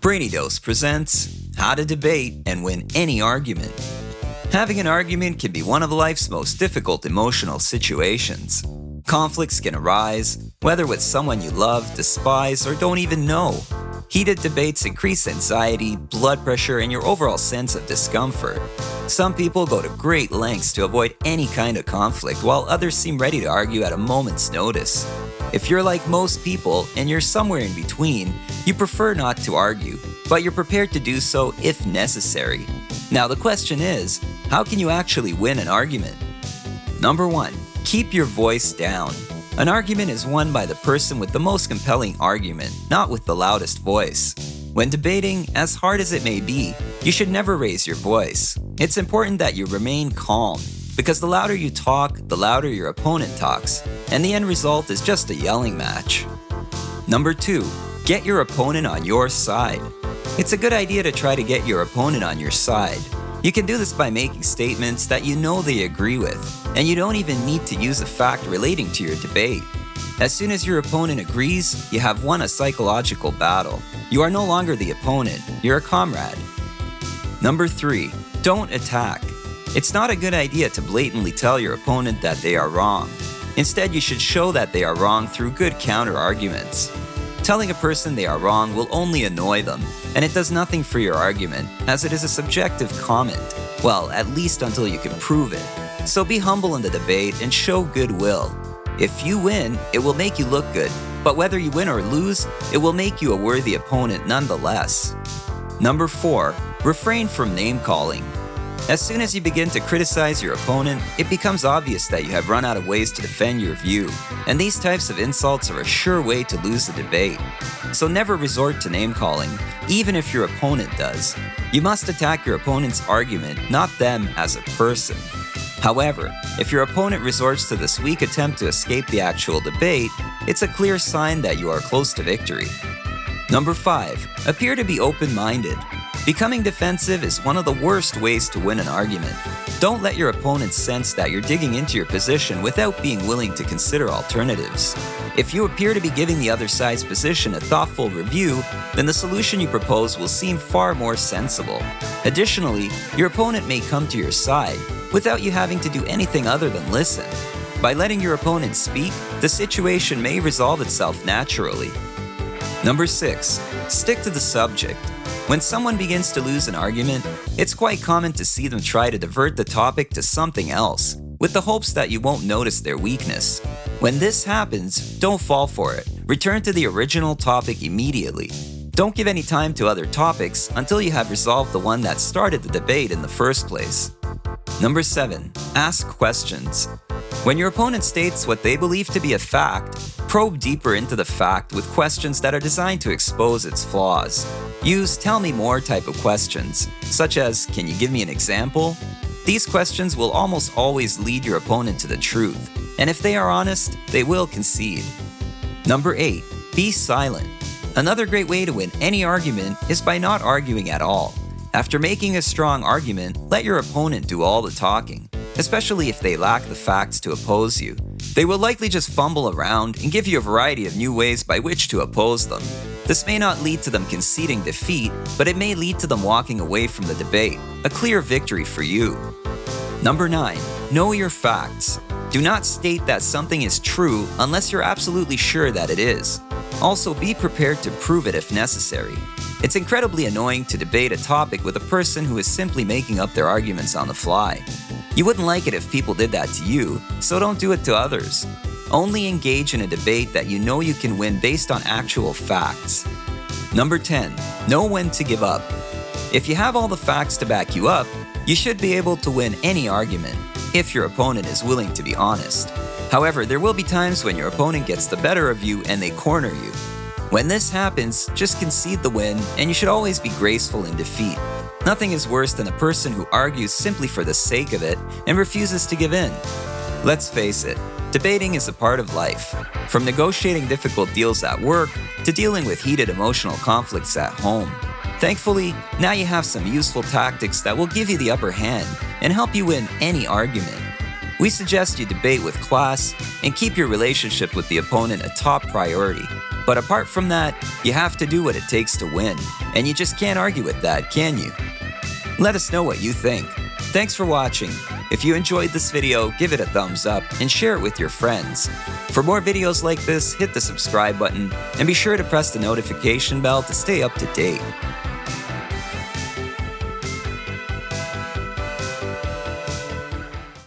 BRAINY Dose presents How to Debate and Win Any Argument. Having an argument can be one of life's most difficult emotional situations. Conflicts can arise, whether with someone you love, despise, or don't even know. Heated debates increase anxiety, blood pressure, and your overall sense of discomfort. Some people go to great lengths to avoid any kind of conflict, while others seem ready to argue at a moment's notice. If you're like most people and you're somewhere in between, you prefer not to argue, but you're prepared to do so if necessary. Now the question is, how can you actually win an argument? Number 1. Keep your voice down. An argument is won by the person with the most compelling argument, not with the loudest voice. When debating, as hard as it may be, you should never raise your voice. It's important that you remain calm, because the louder you talk, the louder your opponent talks, and the end result is just a yelling match. Number 2. Get your opponent on your side. It's a good idea to try to get your opponent on your side. You can do this by making statements that you know they agree with, and you don't even need to use a fact relating to your debate. As soon as your opponent agrees, you have won a psychological battle. You are no longer the opponent, you're a comrade. Number 3. Don't attack. It's not a good idea to blatantly tell your opponent that they are wrong. Instead, you should show that they are wrong through good counter-arguments. Telling a person they are wrong will only annoy them, and it does nothing for your argument, as it is a subjective comment. Well, at least until you can prove it. So be humble in the debate and show goodwill. If you win, it will make you look good, but whether you win or lose, it will make you a worthy opponent nonetheless. Number 4. Refrain from name-calling. As soon as you begin to criticize your opponent, it becomes obvious that you have run out of ways to defend your view, and these types of insults are a sure way to lose the debate. So never resort to name-calling, even if your opponent does. You must attack your opponent's argument, not them as a person. However, if your opponent resorts to this weak attempt to escape the actual debate, it's a clear sign that you are close to victory. Number 5. Appear to be open-minded. Becoming defensive is one of the worst ways to win an argument. Don't let your opponent sense that you're digging into your position without being willing to consider alternatives. If you appear to be giving the other side's position a thoughtful review, then the solution you propose will seem far more sensible. Additionally, your opponent may come to your side without you having to do anything other than listen. By letting your opponent speak, the situation may resolve itself naturally. Number 6. Stick to the subject. When someone begins to lose an argument, it's quite common to see them try to divert the topic to something else, with the hopes that you won't notice their weakness. When this happens, don't fall for it. Return to the original topic immediately. Don't give any time to other topics until you have resolved the one that started the debate in the first place. Number 7. Ask questions. When your opponent states what they believe to be a fact, probe deeper into the fact with questions that are designed to expose its flaws. Use "tell me more" type of questions, such as "can you give me an example?" These questions will almost always lead your opponent to the truth, and if they are honest, they will concede. Number 8. Be silent. Another great way to win any argument is by not arguing at all. After making a strong argument, let your opponent do all the talking, especially if they lack the facts to oppose you. They will likely just fumble around and give you a variety of new ways by which to oppose them. This may not lead to them conceding defeat, but it may lead to them walking away from the debate, a clear victory for you. Number 9. Know your facts. Do not state that something is true unless you're absolutely sure that it is. Also, be prepared to prove it if necessary. It's incredibly annoying to debate a topic with a person who is simply making up their arguments on the fly. You wouldn't like it if people did that to you, so don't do it to others. Only engage in a debate that you know you can win based on actual facts. Number 10. Know when to give up. If you have all the facts to back you up, you should be able to win any argument, if your opponent is willing to be honest. However, there will be times when your opponent gets the better of you and they corner you. When this happens, just concede the win, and you should always be graceful in defeat. Nothing is worse than a person who argues simply for the sake of it and refuses to give in. Let's face it, debating is a part of life. From negotiating difficult deals at work to dealing with heated emotional conflicts at home. Thankfully, now you have some useful tactics that will give you the upper hand and help you win any argument. We suggest you debate with class and keep your relationship with the opponent a top priority. But apart from that, you have to do what it takes to win, and you just can't argue with that, can you? Let us know what you think. Thanks for watching. If you enjoyed this video, give it a thumbs up and share it with your friends. For more videos like this, hit the subscribe button and be sure to press the notification bell to stay up to date.